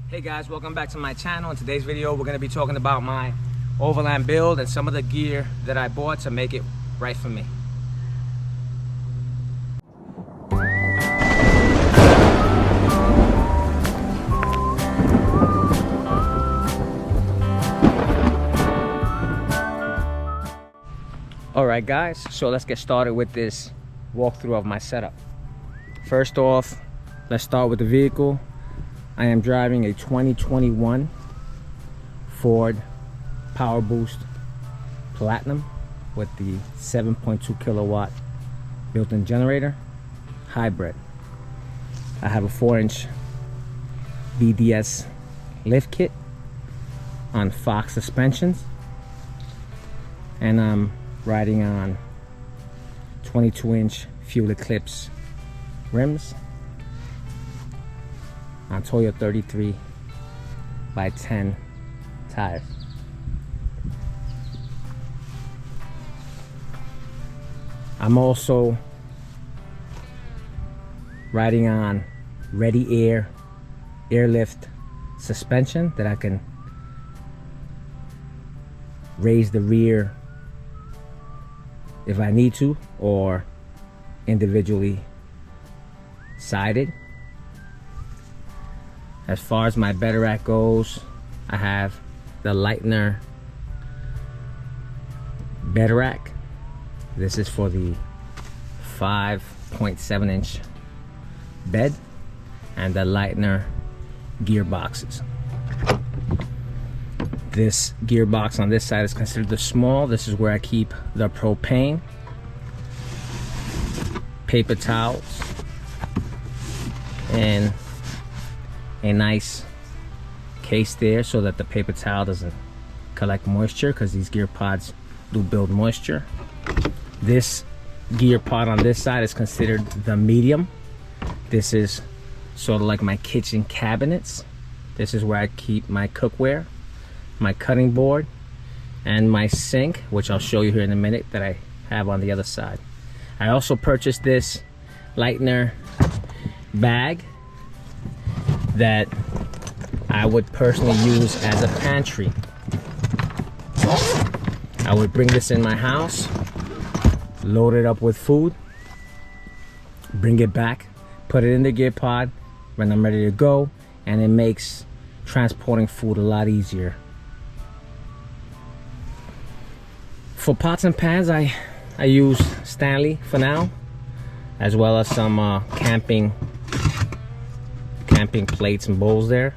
Hey guys, welcome back to my channel. In today's video we're going to be talking about my Overland build and some of the gear that I bought to make it right for me. Alright guys, so let's get started with this walkthrough of my setup. First off, let's start with the vehicle. I am driving a 2021 Ford Power Boost Platinum with the 7.2 kilowatt built-in generator, hybrid. I have a 4-inch BDS lift kit on Fox suspensions, and I'm riding on 22-inch fuel eclipse rims on Toyo 33 by 10 tires. I'm also riding on Ready Air airlift suspension that I can raise the rear if I need to, or individually sided. As far as my bed rack goes, I have the Lightner bed rack. This is for the 5.7 inch bed, and the Lightner gearboxes. This gearbox on this side is considered the small. This is where I keep the propane, paper towels, and a nice case there so that the paper towel doesn't collect moisture, because these gear pods do build moisture. This gear pod on this side is considered the medium. This is sort of like my kitchen cabinets. This is where I keep my cookware, my cutting board, and my sink, which I'll show you here in a minute, that I have on the other side. I also purchased this Lightner bag that I would personally use as a pantry. I would bring this in my house, load it up with food, bring it back, put it in the gear pod when I'm ready to go, and it makes transporting food a lot easier. For pots and pans, I use Stanley for now, as well as some camping plates and bowls there.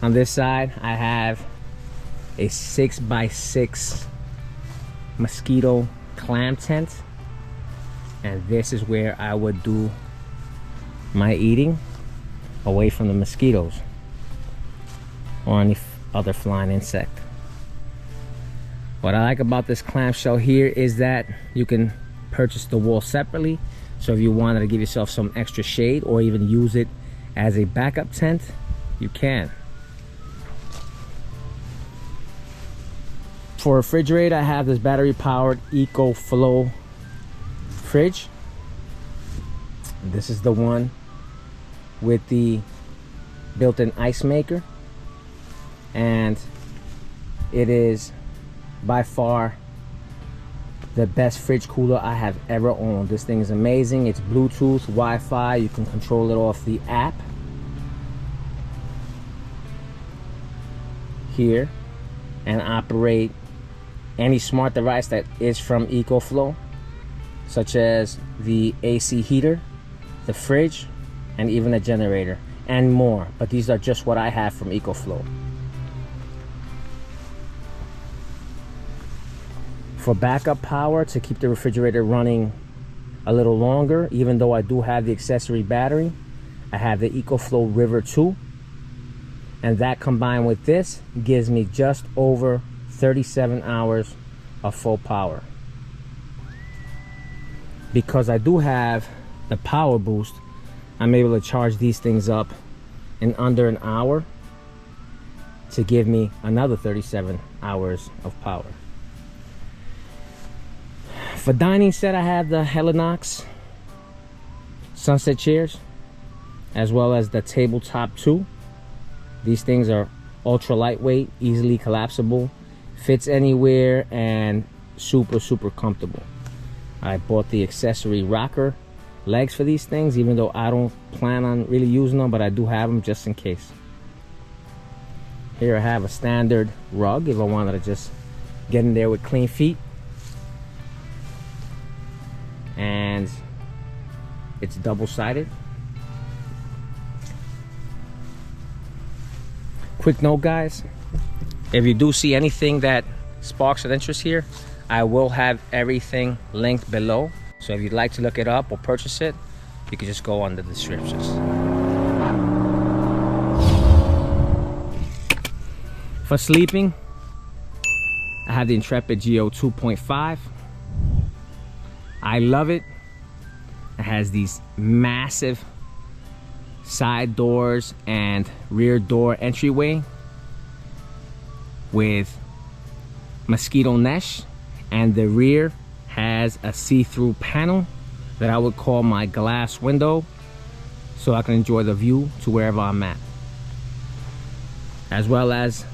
On this side, I have a 6x6 mosquito clam tent, and this is where I would do my eating away from the mosquitoes or any other flying insect. What I like about this clamshell here is that you can purchase the wall separately. So if you wanted to give yourself some extra shade or even use it as a backup tent, you can. For refrigerator, I have this battery powered EcoFlow fridge. This is the one with the built-in ice maker, and it is by far the best fridge cooler I have ever owned. This thing is amazing. It's Bluetooth, Wi-Fi. You can control it off the app here and operate any smart device that is from EcoFlow, such as the AC heater, the fridge, and even a generator, and more. But these are just what I have from EcoFlow. For backup power, to keep the refrigerator running a little longer, even though I do have the accessory battery, I have the EcoFlow River 2, and that combined with this gives me just over 37 hours of full power. Because I do have the Power Boost, I'm able to charge these things up in under an hour to give me another 37 hours of power. For dining set, I have the Helinox Sunset chairs. as well as the tabletop 2. These things are ultra lightweight, easily collapsible, fits anywhere, and super comfortable. I bought the accessory rocker legs for these things, even though I don't plan on really using them, but I do have them just in case. Here I have a standard rug if I wanted to just get in there with clean feet. And it's double-sided. Quick note, guys, if you do see anything that sparks an interest here, I will have everything linked below. So if you'd like to look it up or purchase it, you can just go on the descriptions. For sleeping, I have the Intrepid Geo 2.5. I love it. It has these massive side doors and rear door entryway with mosquito mesh, and the rear has a see-through panel that I would call my glass window, so I can enjoy the view to wherever I'm at. As well as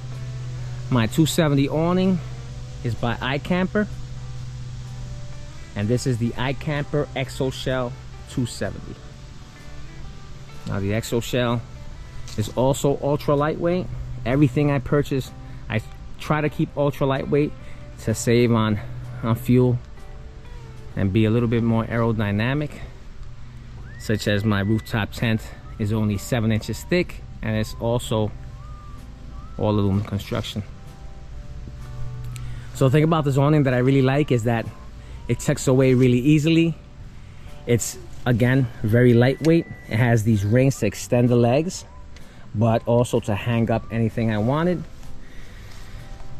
my 270 awning is by iCamper, and this is the iCamper ExoShell 270. Now the ExoShell is also ultra lightweight. Everything I purchase, I try to keep ultra lightweight to save on fuel and be a little bit more aerodynamic, such as my rooftop tent is only 7 inches thick, and it's also all aluminum construction. So the thing about this awning that I really like is that it tucks away really easily. It's, again, very lightweight. It has these rings to extend the legs, but also to hang up anything I wanted.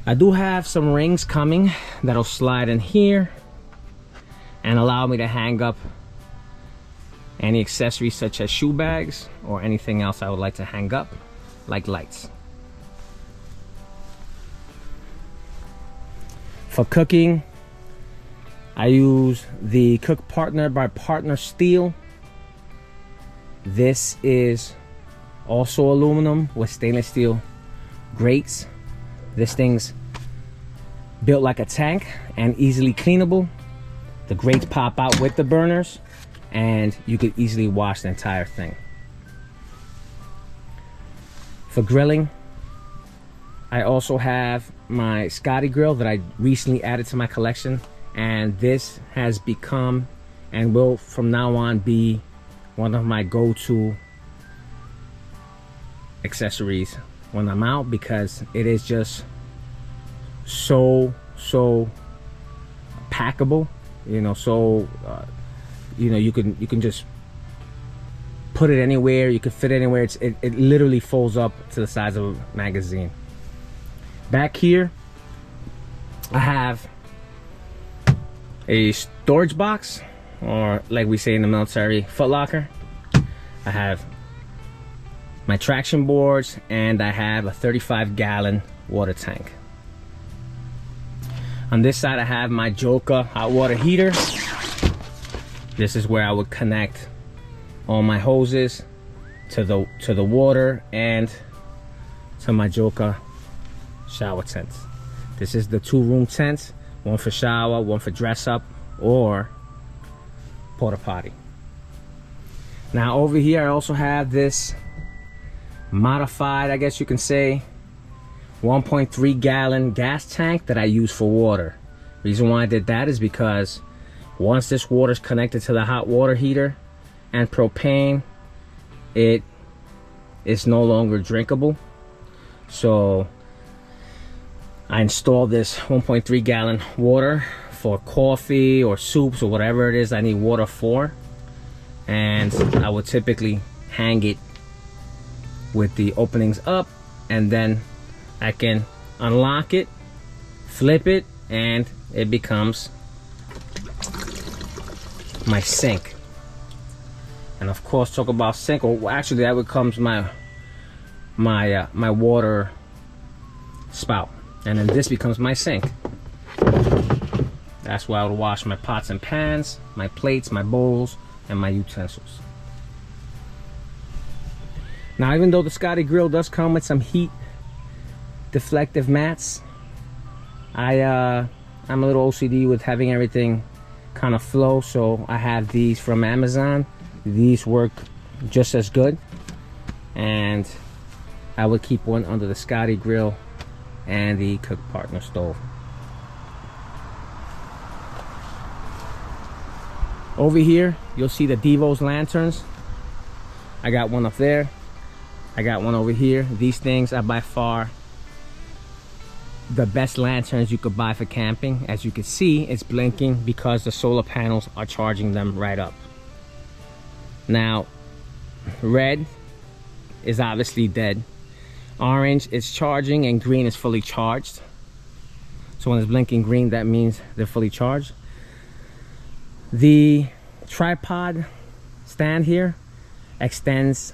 I do have some rings coming that'll slide in here and allow me to hang up any accessories such as shoe bags or anything else I would like to hang up, like lights. For cooking, I use the Cook Partner by Partner Steel. This is also aluminum with stainless steel grates. This thing's built like a tank and easily cleanable. The grates pop out with the burners, and you could easily wash the entire thing. For grilling, I also have my Scotty grill that I recently added to my collection, and this has become and will from now on be one of my go-to accessories when I'm out, because it is just so packable, you know. So you know, you can just put it anywhere, you can fit it anywhere. It literally folds up to the size of a magazine. Back here I have a storage box, or like we say in the military, foot locker. I have my traction boards, and I have a 35-gallon water tank. On this side I have my Joka hot water heater. This is where I would connect all my hoses to the water and to my Joka shower tents. This is the 2-room tent, one for shower, one for dress up or porta potty. Now over here I also have this modified, I guess you can say, 1.3-gallon gas tank that I use for water. Reason why I did that is because once this water is connected to the hot water heater and propane, it is no longer drinkable. So I installed this 1.3-gallon water for coffee or soups or whatever it is I need water for, and I would typically hang it with the openings up, and then I can unlock it, flip it, and it becomes my sink. And of course, talk about sink, or actually that becomes my water spout, and then this becomes my sink. That's where I would wash my pots and pans, my plates, my bowls, and my utensils. Now, even though the Scotty grill does come with some heat deflective mats, I'm a little OCD with having everything kind of flow, so I have these from Amazon. These work just as good, and I would keep one under the Scotty grill and the Cook Partner stove. Over here, you'll see the Devo's lanterns. I got one up there. I got one over here. These things are by far the best lanterns you could buy for camping. As you can see, it's blinking because the solar panels are charging them right up. Now, red is obviously dead. Orange is charging and green is fully charged. So when it's blinking green, that means they're fully charged. The tripod stand here extends,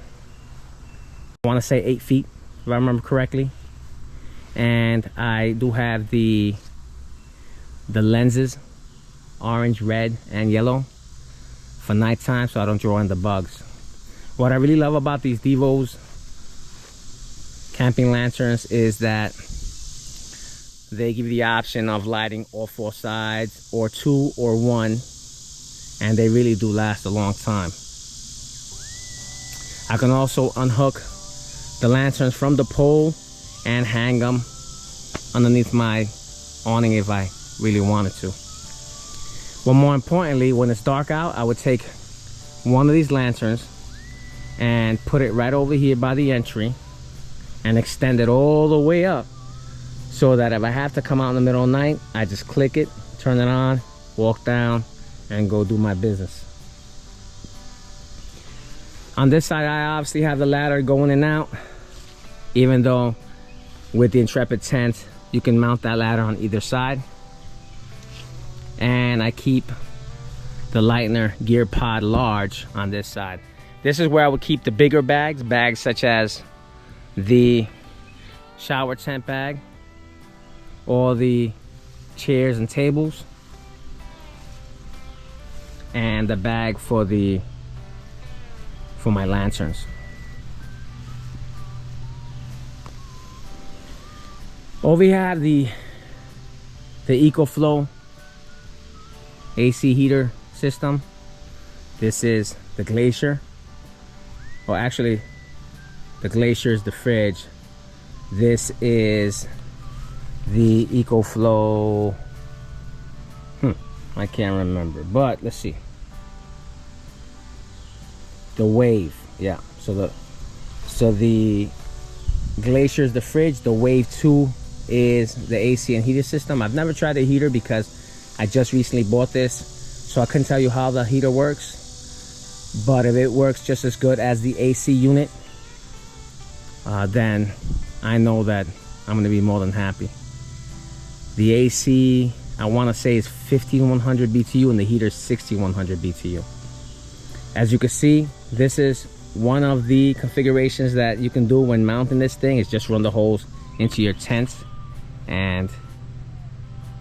I want to say 8 feet, if I remember correctly. And I do have the lenses, orange, red, and yellow for nighttime, so I don't draw in the bugs. What I really love about these Devo's camping lanterns is that they give you the option of lighting all 4 sides, or 2 or 1, and they really do last a long time. I can also unhook the lanterns from the pole and hang them underneath my awning if I really wanted to. But more importantly, when it's dark out, I would take one of these lanterns and put it right over here by the entry and extend it all the way up, so that if I have to come out in the middle of the night, I just click it, turn it on, walk down, and go do my business. On this side, I obviously have the ladder going in and out, even though with the Intrepid tent, you can mount that ladder on either side. And I keep the Lightner gear pod large on this side. This is where I would keep the bigger bags such as the shower tent bag, or the chairs and tables, and the bag for my lanterns. Over here I have the EcoFlow AC heater system. This is the Glacier. Well, actually, the Glacier is the fridge. This is the EcoFlow. I can't remember, but let's see. The Wave, yeah. So the Glacier is the fridge. The Wave 2 is the AC and heater system. I've never tried the heater because I just recently bought this, so I couldn't tell you how the heater works. But if it works just as good as the AC unit, then I know that I'm going to be more than happy. The AC, I want to say, is 1500 BTU and the heater is 6100 BTU. As you can see, this is one of the configurations that you can do when mounting this thing, is just run the hose into your tent and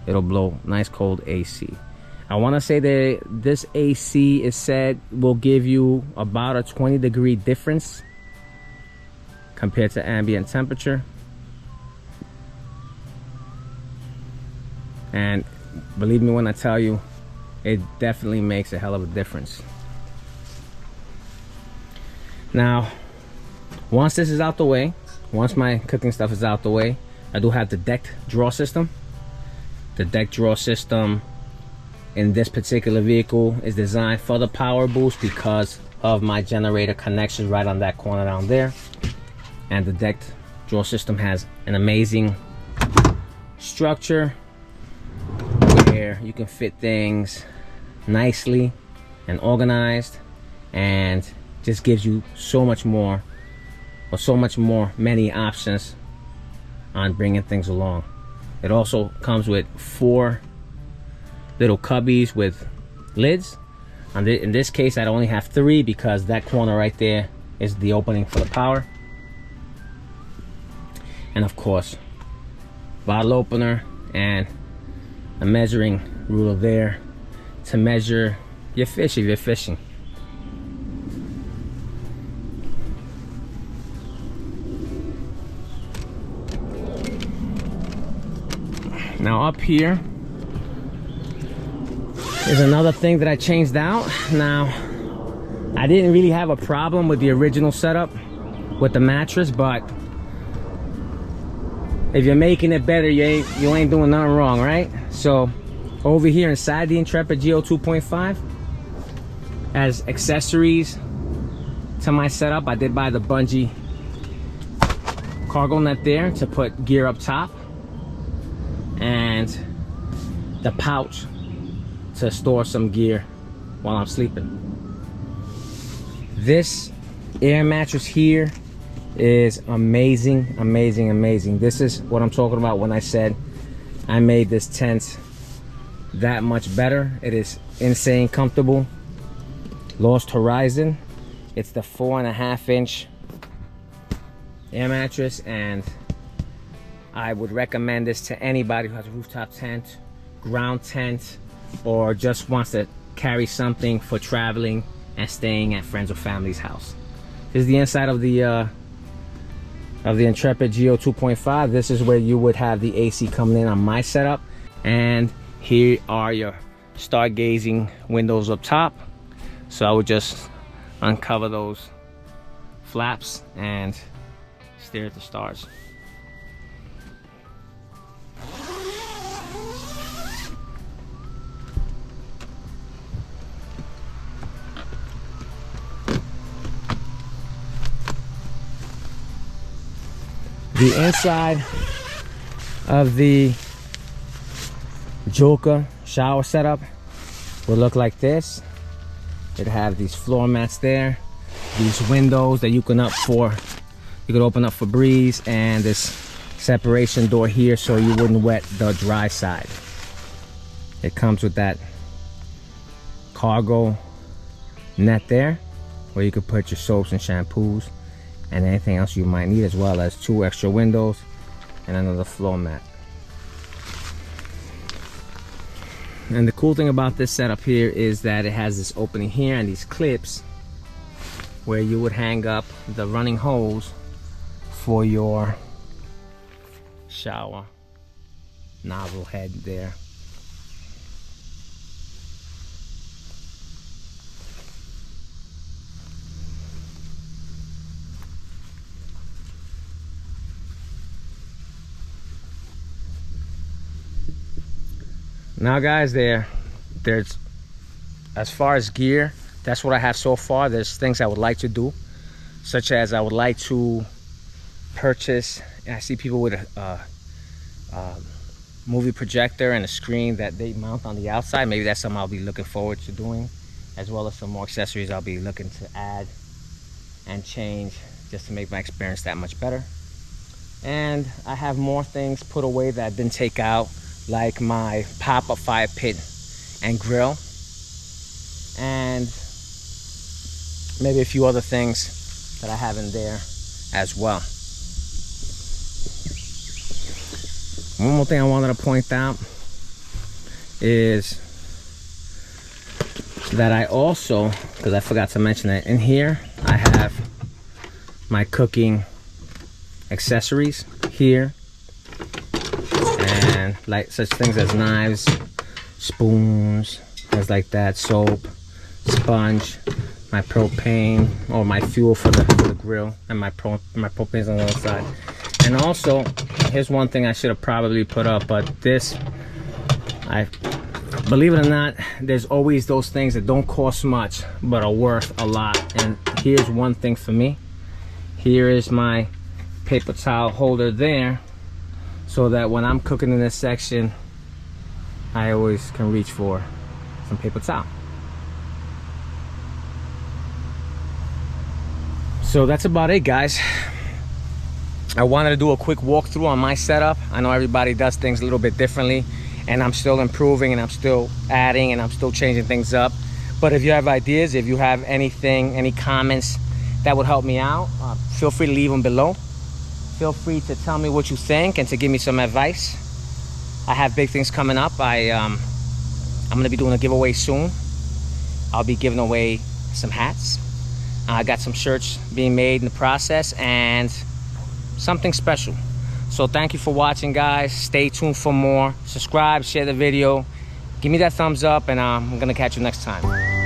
it'll blow nice cold AC. I want to say that this AC is said will give you about a 20-degree difference compared to ambient temperature. And believe me when I tell you, it definitely makes a hell of a difference. Now, once this is out the way, once my cooking stuff is out the way, I do have the decked drawer system. The decked drawer system in this particular vehicle is designed for the power boost because of my generator connection right on that corner down there. And the decked drawer system has an amazing structure where you can fit things nicely and organized, and just gives you so much more, many options on bringing things along. It also comes with 4 little cubbies with lids. In this case, I only have 3 because that corner right there is the opening for the power. And of course, bottle opener and a measuring ruler there to measure your fish if you're fishing. Now up here is another thing that I changed out. Now, I didn't really have a problem with the original setup with the mattress, but if you're making it better, you ain't doing nothing wrong, right? So over here inside the Intrepid Geo 2.5, as accessories to my setup, I did buy the bungee cargo net there to put gear up top, and the pouch to store some gear while I'm sleeping. This air mattress here is amazing, amazing, amazing. This is what I'm talking about when I said I made this tent that much better. It is insane comfortable. Lost Horizon. It's the 4.5-inch air mattress, and I would recommend this to anybody who has a rooftop tent, ground tent, or just wants to carry something for traveling and staying at friends or family's house. This is the inside of the Intrepid Geo 2.5. This is where you would have the AC coming in on my setup, and here are your stargazing windows up top. So I would just uncover those flaps and stare at the stars. The inside of the Joker shower setup will look like this. It'd have these floor mats there, these windows that you can open up for breeze, and this separation door here so you wouldn't wet the dry side. It comes with that cargo net there where you could put your soaps and shampoos and anything else you might need, as well as 2 extra windows and another floor mat. And the cool thing about this setup here is that it has this opening here and these clips where you would hang up the running hose for your shower nozzle head there. Now guys, there's as far as gear, that's what I have so far. There's things I would like to do, such as I would like to purchase, and I see people with a movie projector and a screen that they mount on the outside. Maybe that's something I'll be looking forward to doing, as well as some more accessories I'll be looking to add and change just to make my experience that much better. And I have more things put away that I didn't take out, like my pop-up fire pit and grill, and maybe a few other things that I have in there as well. One more thing I wanted to point out is that I also, because I forgot to mention it, in here I have my cooking accessories here, and like such things as knives, spoons, things like that, soap, sponge, my propane or my fuel for the grill, and my propane's on the other side. And also, here's one thing I should have probably put up, but this, believe it or not, there's always those things that don't cost much but are worth a lot. And here's one thing for me. Here is my paper towel holder there, so that when I'm cooking in this section, I always can reach for some paper towel. So that's about it, guys. I wanted to do a quick walkthrough on my setup. I know everybody does things a little bit differently, and I'm still improving, and I'm still adding, and I'm still changing things up. But if you have ideas, if you have anything, any comments that would help me out, feel free to leave them below. Feel free to tell me what you think and to give me some advice. I have big things coming up. I'm gonna be doing a giveaway soon. I'll be giving away some hats. I got some shirts being made in the process, and something special. So thank you for watching, guys. Stay tuned for more. Subscribe, share the video, give me that thumbs up, and I'm gonna catch you next time.